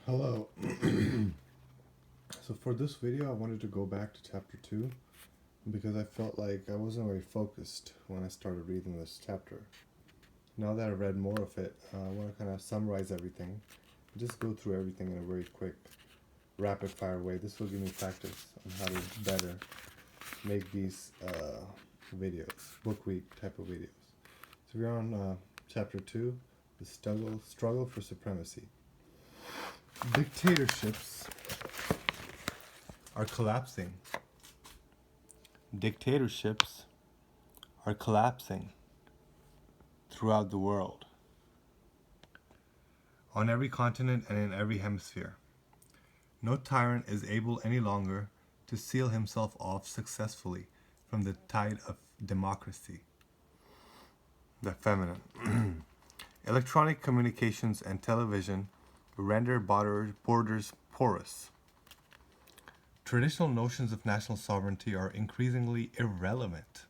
Hello. So for this video I wanted to go back to chapter 2 because I felt like I wasn't very focused when I started reading this chapter. Now that I've read more of it, I want to kind of summarize everything, just go through everything in a very quick, rapid fire way. This will give me practice on how to better make these videos, book week type of videos. So we're on chapter 2, the struggle for supremacy. Dictatorships are collapsing. Dictatorships are collapsing throughout the world, on every continent and in every hemisphere. No tyrant is able any longer to seal himself off successfully from the tide of democracy. The feminine. Electronic communications and television render borders porous. Traditional notions of national sovereignty are increasingly irrelevant.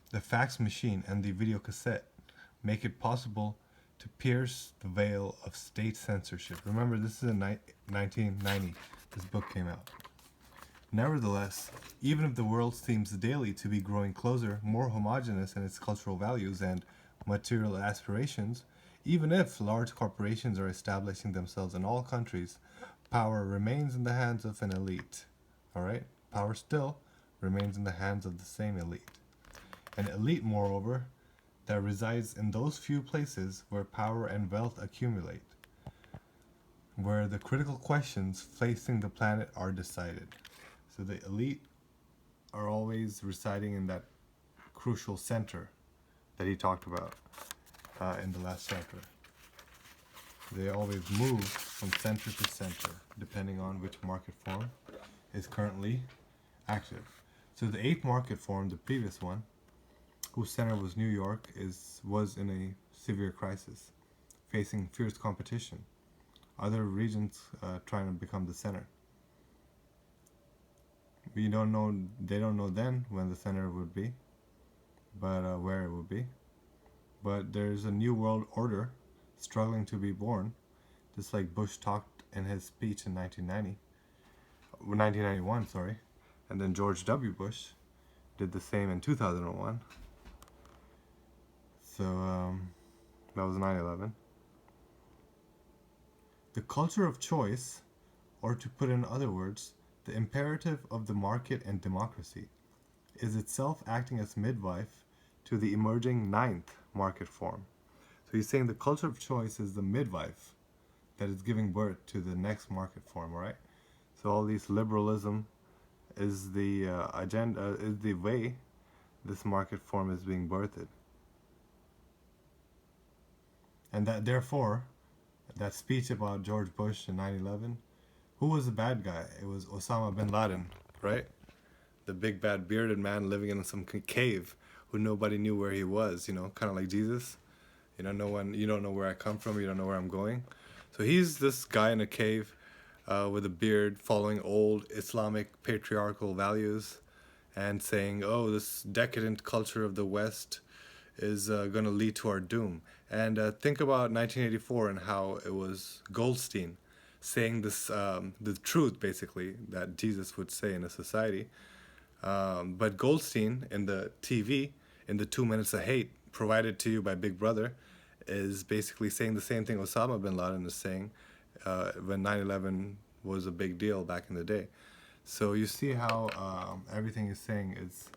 The fax machine and the videocassette make it possible to pierce the veil of state censorship. Remember, this is in 1990 this book came out. Nevertheless, even if the world seems daily to be growing closer, more homogeneous in its cultural values and material aspirations, even if large corporations are establishing themselves in all countries, power remains in the hands of an elite. Alright? Power still remains in the hands of the same elite. An elite, moreover, that resides in those few places where power and wealth accumulate, where the critical questions facing the planet are decided. So the elite are always residing in that crucial center that he talked about in the last chapter. They always move from center to center, depending on which market form is currently active. So the 8th market form, the previous one, whose center was New York, was in a severe crisis, facing fierce competition. Other regions trying to become the center. They don't know then when the center would be, but where it would be. But there's a new world order struggling to be born, just like Bush talked in his speech in 1991, sorry, and then George W. Bush did the same in 2001. So that was 9/11. The culture of choice, or to put in other words, the imperative of the market and democracy, is itself acting as midwife to the emerging 9th market form. So he's saying the culture of choice is the midwife that is giving birth to the next market form, right? So all these liberalism is the agenda, is the way this market form is being birthed. And that therefore, that speech about George Bush in 9/11, who was the bad guy? It was Osama bin Laden, right? The big bad bearded man living in some cave who nobody knew where he was, kind of like Jesus. You don't know where I come from, you don't know where I'm going. So he's this guy in a cave with a beard, following old Islamic patriarchal values and saying, oh, this decadent culture of the West is going to lead to our doom. And think about 1984 and how it was Goldstein saying this, the truth basically that Jesus would say in a society. But Goldstein in the TV, in the 2 minutes of hate provided to you by Big Brother, is basically saying the same thing Osama bin Laden is saying when 9/11 was a big deal back in the day. So you see how everything he's saying is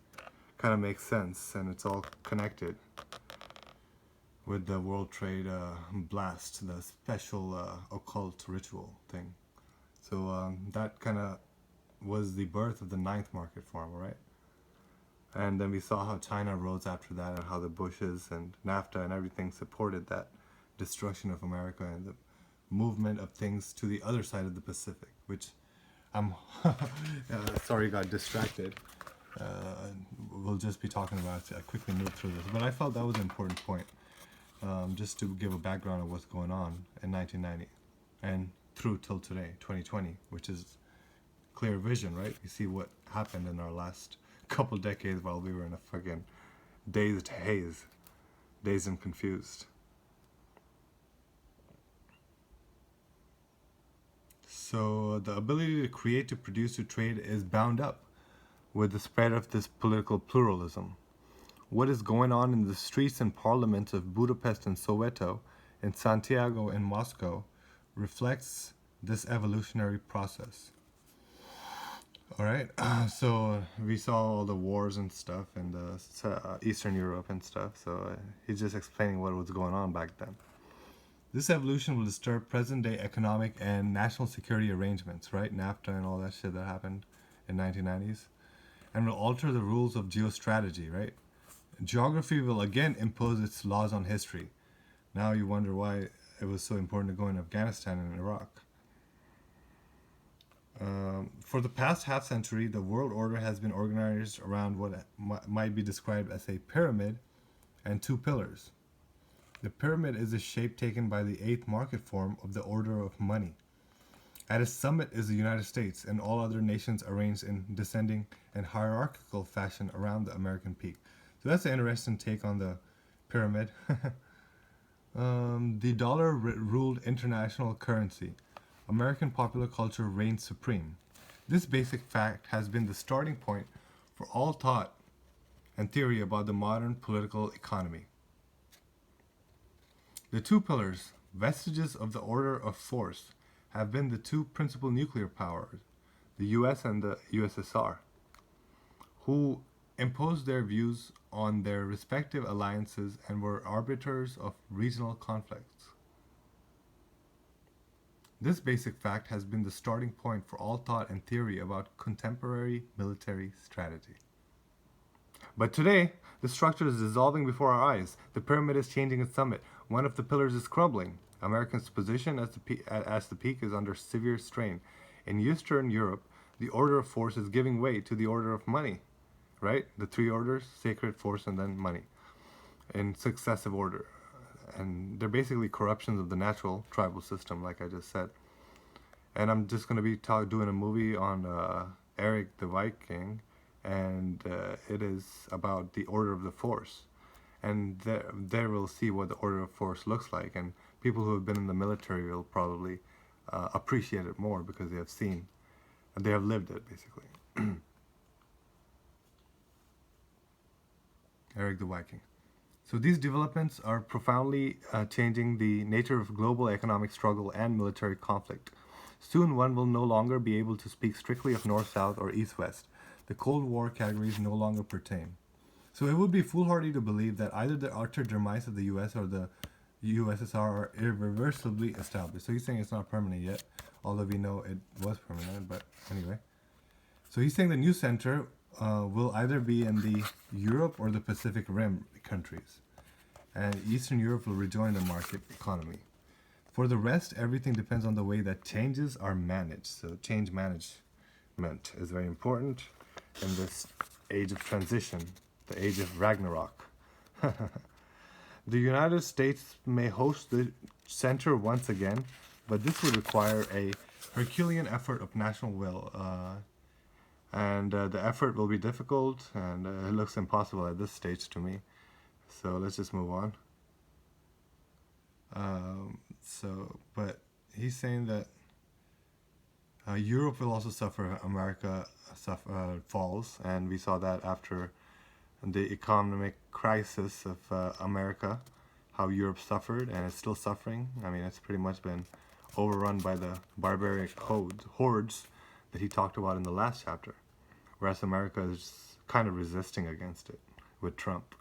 kind of makes sense, and it's all connected with the World Trade blast, the special occult ritual thing. So that kind of was the birth of the 9th market form, right? And then we saw how China rose after that, and how the Bushes and NAFTA and everything supported that destruction of America and the movement of things to the other side of the Pacific, which I'm sorry, got distracted. We'll just be talking about it. I quickly moved through this, but I felt that was an important point, just to give a background of what's going on in 1990 and through till today, 2020, which is clear vision, right? You see what happened in our last couple decades while we were in a fucking dazed haze, dazed and confused. So the ability to create, to produce, to trade is bound up with the spread of this political pluralism. What is going on in the streets and parliaments of Budapest and Soweto, in Santiago and Moscow, reflects this evolutionary process. All right, so we saw all the wars and stuff in the Eastern Europe and stuff. So he's just explaining what was going on back then. This evolution will disturb present-day economic and national security arrangements, right? NAFTA and all that shit that happened in 1990s, and will alter the rules of geostrategy, right? Geography will again impose its laws on history. Now you wonder why it was so important to go in Afghanistan and Iraq. For the past half century, the world order has been organized around what might be described as a pyramid and two pillars. The pyramid is the shape taken by the eighth market form of the order of money. At its summit is the United States and all other nations arranged in descending and hierarchical fashion around the American peak. So that's an interesting take on the pyramid. The dollar ruled international currency. American popular culture reigns supreme. This basic fact has been the starting point for all thought and theory about the modern political economy. The two pillars, vestiges of the order of force, have been the two principal nuclear powers, the US and the USSR, who imposed their views on their respective alliances and were arbiters of regional conflicts. This basic fact has been the starting point for all thought and theory about contemporary military strategy. But today, the structure is dissolving before our eyes. The pyramid is changing its summit. One of the pillars is crumbling. America's position as the peak is under severe strain. In Eastern Europe, the order of force is giving way to the order of money, right? The three orders, sacred, force, and then money, in successive order. And they're basically corruptions of the natural tribal system, like I just said. And I'm just going to be doing a movie on Eric the Viking, and it is about the order of the force. And there we'll see what the order of force looks like. And people who have been in the military will probably appreciate it more because they have seen, and they have lived it, basically. Eric the Viking. So these developments are profoundly changing the nature of global economic struggle and military conflict. Soon one will no longer be able to speak strictly of North-South or East-West. The Cold War categories no longer pertain. So it would be foolhardy to believe that either the utter demise of the US or the USSR are irreversibly established. So he's saying it's not permanent yet, although we know it was permanent, but anyway. So he's saying the new center will either be in the Europe or the Pacific Rim countries, and Eastern Europe will rejoin the market economy. For the rest, everything depends on the way that changes are managed. So change management is very important in this age of transition, the age of Ragnarok. The United States may host the center once again, but this would require a Herculean effort of national will. And the effort will be difficult, and it looks impossible at this stage to me. So let's just move on. But he's saying that Europe will also suffer. America falls, and we saw that after the economic crisis of America, how Europe suffered, and it's still suffering. I mean, it's pretty much been overrun by the barbaric hordes that he talked about in the last chapter, whereas America is kind of resisting against it with Trump.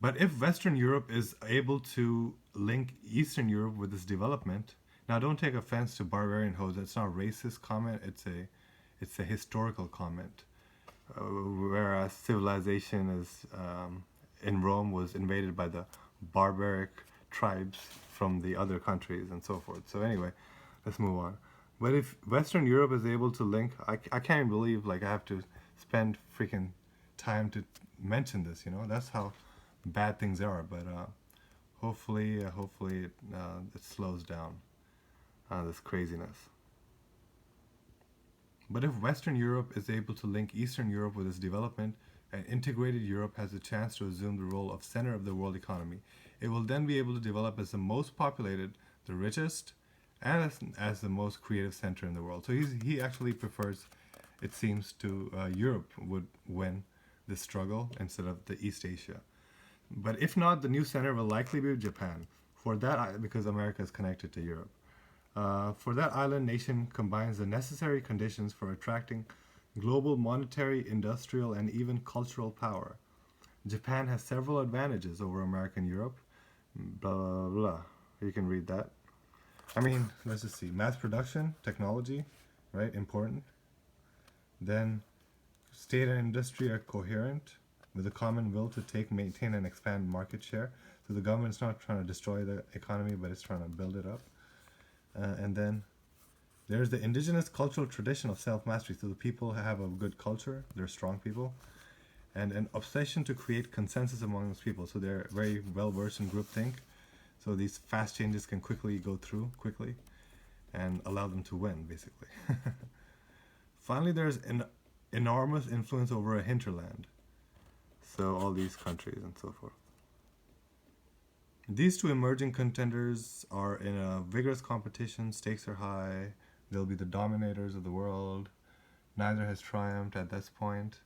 But if Western Europe is able to link Eastern Europe with this development, now don't take offense to barbarian hordes. It's not a racist comment. It's a historical comment. Whereas civilization is in Rome was invaded by the barbaric tribes from the other countries and so forth. So anyway, let's move on. But if Western Europe is able to link, I can't even believe like I have to spend freaking time to mention this. You know, that's how bad things are. But hopefully it slows down this craziness. But if Western Europe is able to link Eastern Europe with its development, and integrated Europe has a chance to assume the role of center of the world economy, it will then be able to develop as the most populated, the richest, and as the most creative center in the world. So he actually prefers, it seems, to Europe would win this struggle instead of the East Asia. But if not, the new center will likely be Japan. For that, because America is connected to Europe. For that island nation combines the necessary conditions for attracting global monetary, industrial, and even cultural power. Japan has several advantages over America and Europe. Blah, blah, blah. You can read that. I mean, let's just see. Mass production, technology, right? Important. Then, state and industry are coherent with a common will to take, maintain, and expand market share. So the government's not trying to destroy the economy, but it's trying to build it up. And then there's the indigenous cultural tradition of self-mastery. So the people have a good culture. They're strong people. And an obsession to create consensus among those people. So they're very well versed in groupthink. So these fast changes can quickly go through quickly and allow them to win, basically. Finally, there's an enormous influence over a hinterland. So all these countries and so forth. These two emerging contenders are in a vigorous competition. Stakes are high. They'll be the dominators of the world. Neither has triumphed at this point.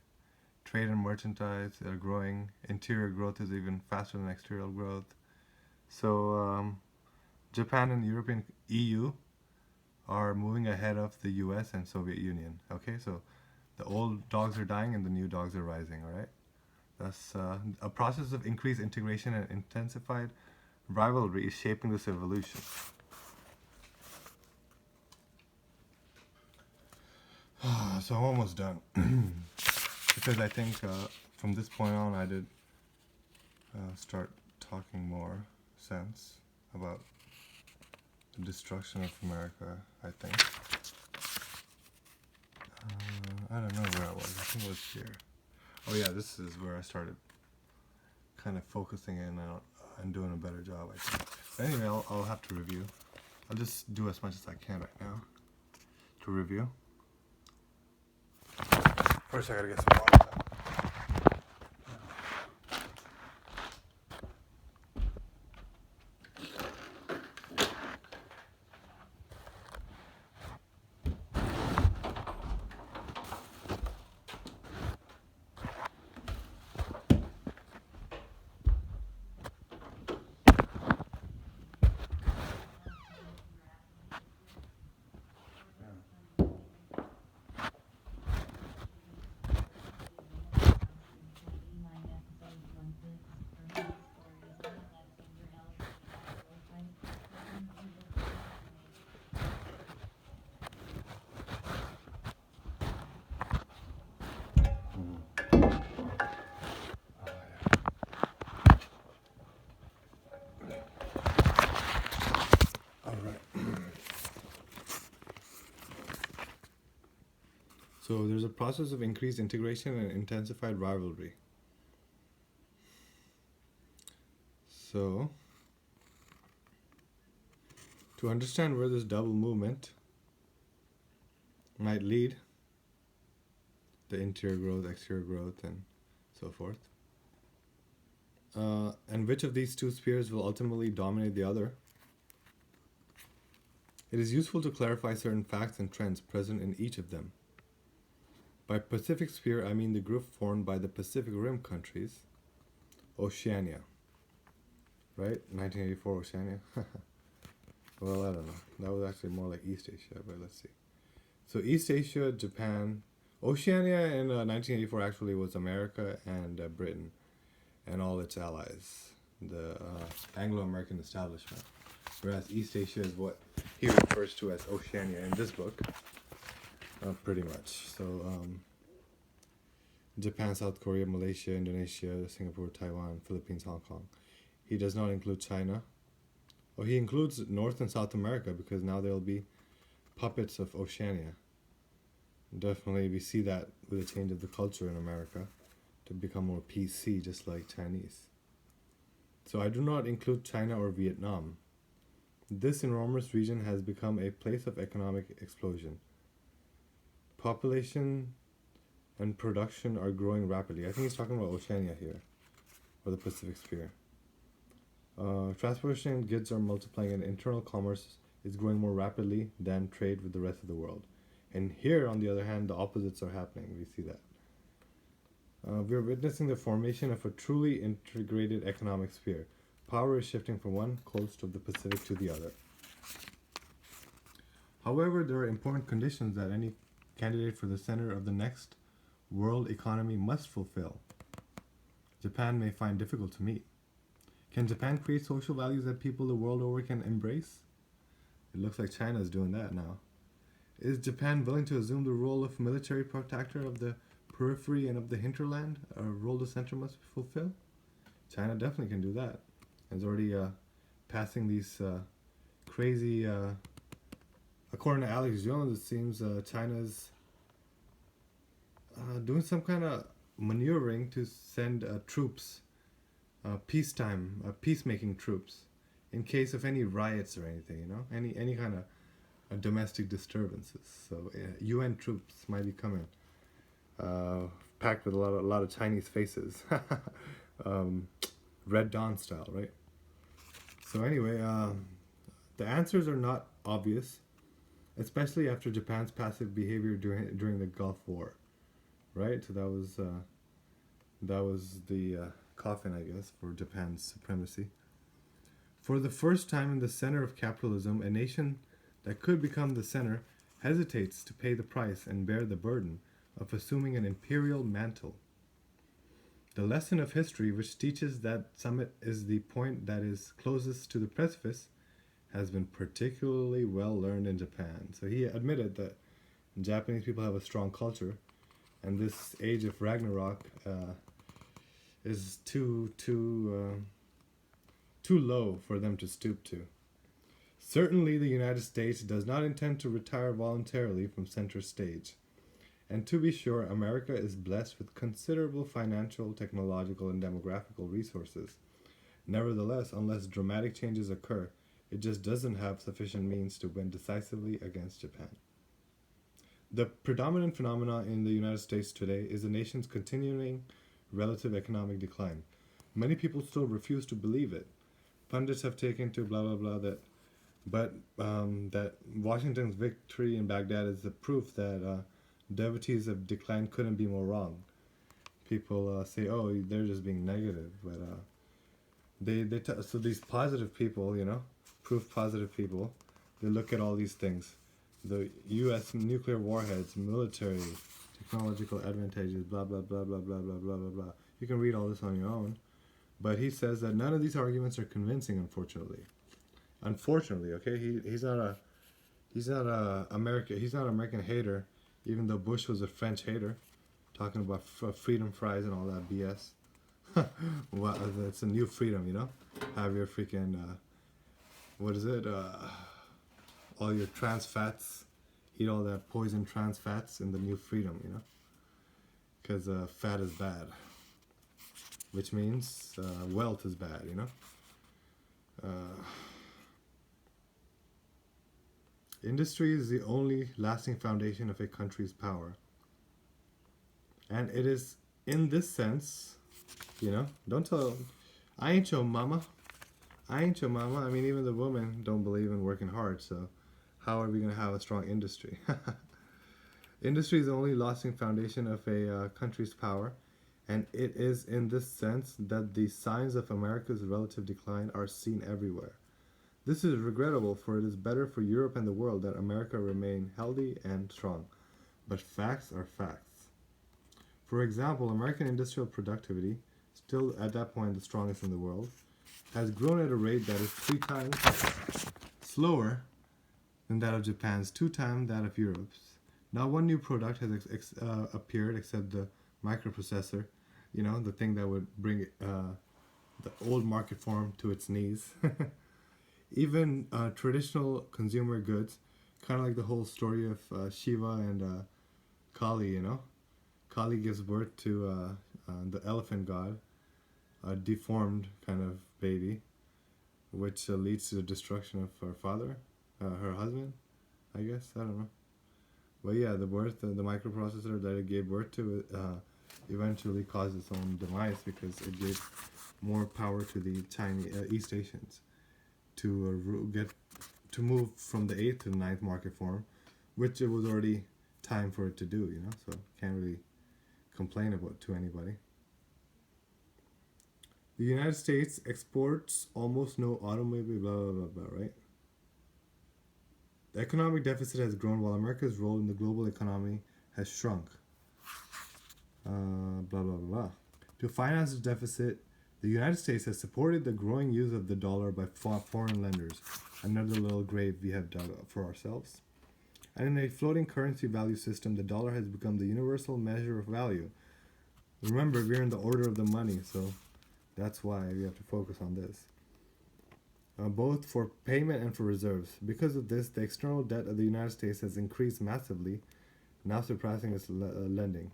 Trade and merchandise are growing. Interior growth is even faster than exterior growth. So Japan and European EU are moving ahead of the US and Soviet Union. Okay, so the old dogs are dying and the new dogs are rising, all right? Thus, a process of increased integration and intensified rivalry is shaping this evolution. So I'm almost done. Because I think from this point on I did start talking more sense about the destruction of America, I think. I don't know where I was. I think it was here. Oh yeah, this is where I started kind of focusing in and doing a better job, I think. But anyway, I'll have to review. I'll just do as much as I can right now to review. First I gotta get some water. So there's a process of increased integration and intensified rivalry. So, to understand where this double movement might lead, the interior growth, exterior growth, and so forth, and which of these two spheres will ultimately dominate the other, it is useful to clarify certain facts and trends present in each of them. By Pacific Sphere, I mean the group formed by the Pacific Rim countries, Oceania. Right? 1984 Oceania. Well, I don't know. That was actually more like East Asia, but let's see. So East Asia, Japan, Oceania in 1984 actually was America and Britain and all its allies, the Anglo-American establishment. Whereas East Asia is what he refers to as Oceania in this book. Pretty much. So, Japan, South Korea, Malaysia, Indonesia, Singapore, Taiwan, Philippines, Hong Kong. He does not include China. Oh, he includes North and South America because now they'll be puppets of Oceania. Definitely, we see that with the change of the culture in America to become more PC, just like Chinese. So I do not include China or Vietnam. This enormous region has become a place of economic explosion. Population and production are growing rapidly. I think he's talking about Oceania here, or the Pacific Sphere. Transportation and goods are multiplying and internal commerce is growing more rapidly than trade with the rest of the world. And here, on the other hand, the opposites are happening. We see that. We're witnessing the formation of a truly integrated economic sphere. Power is shifting from one coast of the Pacific to the other. However, there are important conditions that any candidate for the center of the next world economy must fulfill. Japan may find difficult to meet. Can Japan create social values that people the world over can embrace? It looks like China is doing that now. Is Japan willing to assume the role of military protector of the periphery and of the hinterland? A role the center must fulfill? China definitely can do that. It's already passing these crazy... according to Alex Jones, it seems China's doing some kind of maneuvering to send troops, peacemaking troops, in case of any riots or anything, you know, any kind of domestic disturbances. So UN troops might be coming, packed with a lot of Chinese faces, Red Dawn style, right? So anyway, the answers are not obvious, especially after Japan's passive behavior during the Gulf War, right? So that was the coffin, I guess, for Japan's supremacy. For the first time in the center of capitalism, a nation that could become the center hesitates to pay the price and bear the burden of assuming an imperial mantle. The lesson of history, which teaches that summit is the point that is closest to the precipice, has been particularly well learned in Japan. So he admitted that Japanese people have a strong culture, and this age of Ragnarok is too low for them to stoop to. Certainly, the United States does not intend to retire voluntarily from center stage. And to be sure, America is blessed with considerable financial, technological, and demographical resources. Nevertheless, unless dramatic changes occur, it just doesn't have sufficient means to win decisively against Japan. The predominant phenomenon in the United States today is the nation's continuing relative economic decline. Many people still refuse to believe it. Pundits have taken to blah blah blah that Washington's victory in Baghdad is the proof that devotees of decline couldn't be more wrong. People say, oh, they're just being negative, but so these positive people, you know, proof positive people, they look at all these things, the U.S. nuclear warheads, military, technological advantages, blah blah blah blah blah blah blah blah blah. You can read all this on your own, but he says that none of these arguments are convincing, unfortunately. Unfortunately, okay, he's not a American hater, even though Bush was a French hater, talking about freedom fries and all that BS. Well, it's a new freedom, you know. Have your freaking what is it? All your trans fats, eat all that poison trans fats in the new freedom, you know. Because fat is bad, which means wealth is bad, you know. Industry is the only lasting foundation of a country's power. And it is in this sense, you know, don't tell, I ain't your mama. I ain't your mama. I mean, even the women don't believe in working hard, so how are we going to have a strong industry? Industry is the only lasting foundation of a country's power, and it is in this sense that the signs of America's relative decline are seen everywhere. This is regrettable, for it is better for Europe and the world that America remain healthy and strong. But facts are facts. For example, American industrial productivity, still at that point the strongest in the world, has grown at a rate that is 3 times slower than that of Japan's, 2 times that of Europe's. Not one new product has appeared except the microprocessor, you know, the thing that would bring the old market form to its knees. Even traditional consumer goods, kind of like the whole story of Shiva and Kali, you know. Kali gives birth to the elephant god, a deformed kind of baby, which leads to the destruction of her father, her husband, I guess, I don't know. But yeah, the microprocessor that it gave birth to eventually caused its own demise because it gave more power to the Chinese East Asians to get to move from the 8th to the ninth market form, which it was already time for it to do, so can't really complain about to anybody. The United States exports almost no automobile, blah, blah, blah, blah, right? The economic deficit has grown while America's role in the global economy has shrunk. Blah, blah, blah. To finance the deficit, the United States has supported the growing use of the dollar by foreign lenders. Another little grave we have dug for ourselves. And in a floating currency value system, the dollar has become the universal measure of value. Remember, we're in the order of the money, so that's why we have to focus on this. Both for payment and for reserves. Because of this, the external debt of the United States has increased massively, now surpassing its lending.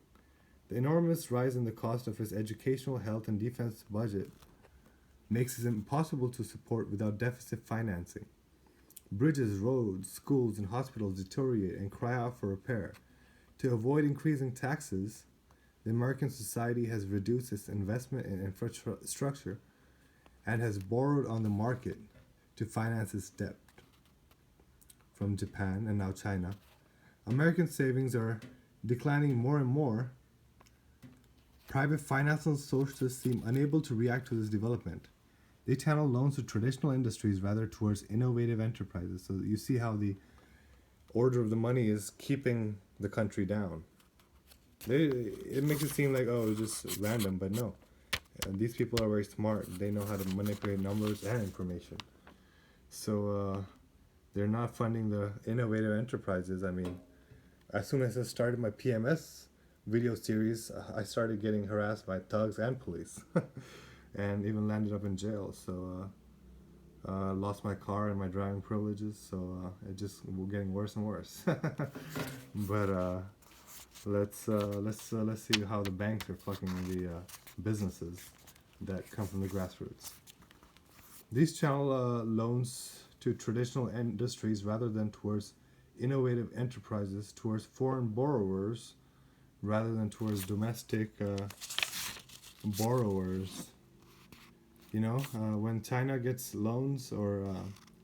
The enormous rise in the cost of its educational, health, and defense budget makes it impossible to support without deficit financing. Bridges, roads, schools, and hospitals deteriorate and cry out for repair. To avoid increasing taxes, the American society has reduced its investment in infrastructure and has borrowed on the market to finance its debt. From Japan and now China, American savings are declining more and more. Private financial sources seem unable to react to this development. They channel loans to traditional industries rather towards innovative enterprises. So you see how the order of the money is keeping the country down. It makes it seem like, oh, it's just random, but no. These people are very smart. They know how to manipulate numbers and information. So they're not funding the innovative enterprises. I mean, as soon as I started my PMS video series, I started getting harassed by thugs and police. And even landed up in jail. So lost my car and my driving privileges. So it just was getting worse and worse. But let's see how the banks are fucking the businesses that come from the grassroots. These channel loans to traditional industries rather than towards innovative enterprises, towards foreign borrowers rather than towards domestic borrowers. When China gets loans or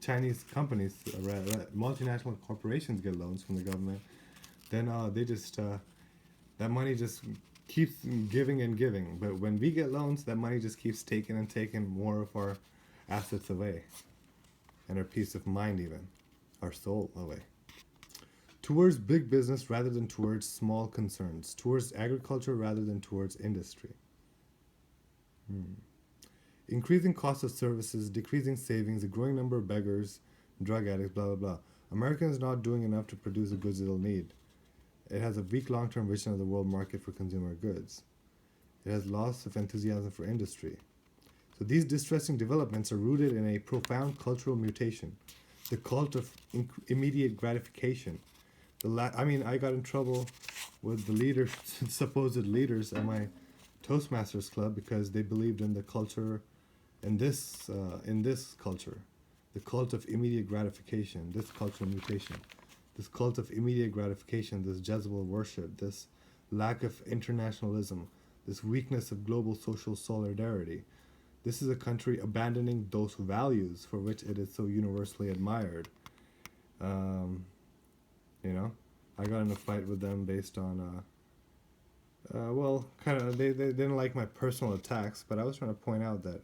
Chinese companies, multinational corporations get loans from the government, then they just that money just keeps giving and giving. But when we get loans, that money just keeps taking and taking more of our assets away, and our peace of mind, even our soul away. Towards big business rather than towards small concerns. Towards agriculture rather than towards industry. Increasing cost of services, decreasing savings, a growing number of beggars, drug addicts, blah, blah, blah. America is not doing enough to produce the goods it'll need. It has a weak long-term vision of the world market for consumer goods. It has loss of enthusiasm for industry. So these distressing developments are rooted in a profound cultural mutation. The cult of immediate gratification. I got in trouble with the leaders, supposed leaders at my Toastmasters club because they believed in the culture, in this culture, the cult of immediate gratification, this cultural mutation, this cult of immediate gratification, this Jezebel worship, this lack of internationalism, this weakness of global social solidarity. This is a country abandoning those values for which it is so universally admired. I got in a fight with them based on, they didn't like my personal attacks, but I was trying to point out that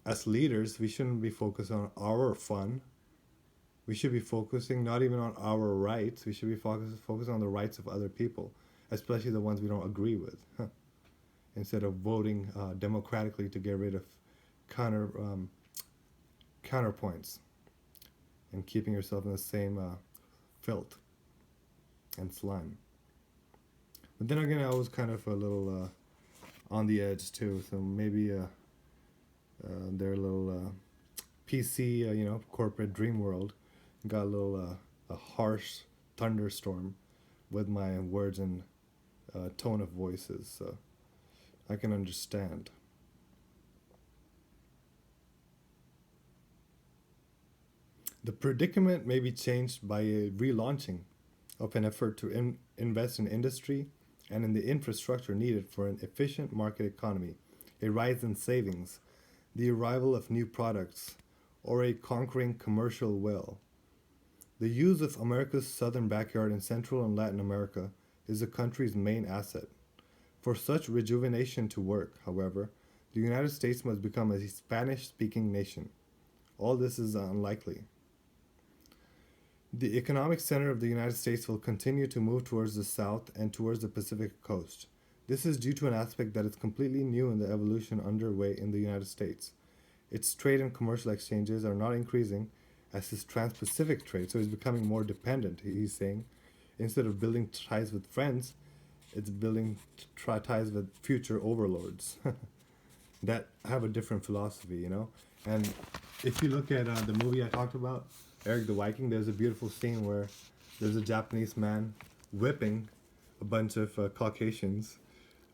as leaders, we shouldn't be focused on our fun. We should be focusing not even on our rights. We should be focused on the rights of other people, especially the ones we don't agree with. Instead of voting democratically to get rid of counterpoints and keeping yourself in the same filth and slime. But then again, I was kind of a little on the edge too, so maybe their little PC, corporate dream world got a little a harsh thunderstorm with my words and tone of voices, so I can understand. The predicament may be changed by a relaunching of an effort to invest in industry and in the infrastructure needed for an efficient market economy, a rise in savings, the arrival of new products, or a conquering commercial will. The use of America's southern backyard in Central and Latin America is the country's main asset. For such rejuvenation to work, however, the United States must become a Spanish speaking nation. All this is unlikely. The economic center of the United States will continue to move towards the south and towards the Pacific coast. This is due to an aspect that is completely new in the evolution underway in the United States. Its trade and commercial exchanges are not increasing as his trans-Pacific trade, so he's becoming more dependent. He's saying, instead of building ties with friends, it's building ties with future overlords that have a different philosophy, you know. And if you look at the movie I talked about, Eric the Viking, there's a beautiful scene where there's a Japanese man whipping a bunch of Caucasians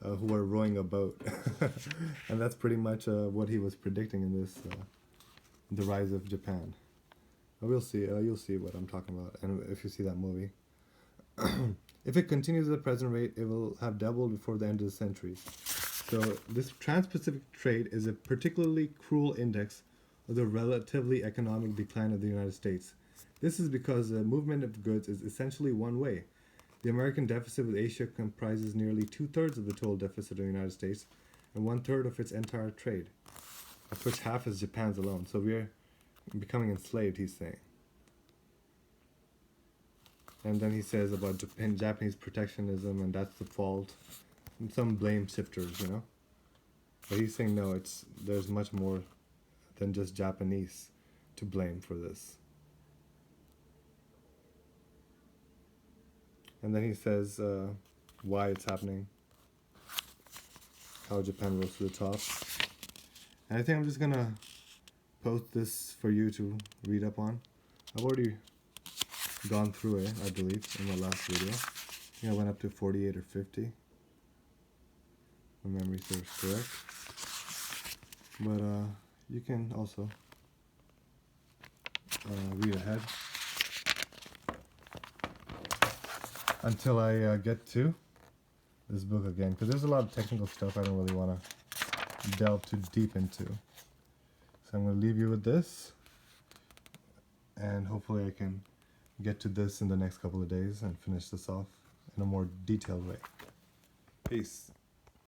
who are rowing a boat. And that's pretty much what he was predicting in this, The Rise of Japan. We'll see. You'll see what I'm talking about, and if you see that movie. If it continues at the present rate, it will have doubled before the end of the century. So this trans-Pacific trade is a particularly cruel index of the relatively economic decline of the United States. This is because the movement of goods is essentially one way. The American deficit with Asia comprises nearly 2/3 of the total deficit of the United States and 1/3 of its entire trade, of which half is Japan's alone. So we're becoming enslaved, he's saying. And then he says about Japanese protectionism, and that's the fault. And some blame shifters, you know. But he's saying no, there's much more than just Japanese to blame for this. And then he says why it's happening, how Japan rose to the top. And I think I'm just gonna post this for you to read up on. I've already gone through it, I believe, in my last video. I think I went up to 48 or 50. My memory serves correct. But you can also read ahead until I get to this book again, because there's a lot of technical stuff I don't really want to delve too deep into. So I'm going to leave you with this, and hopefully I can get to this in the next couple of days and finish this off in a more detailed way. Peace.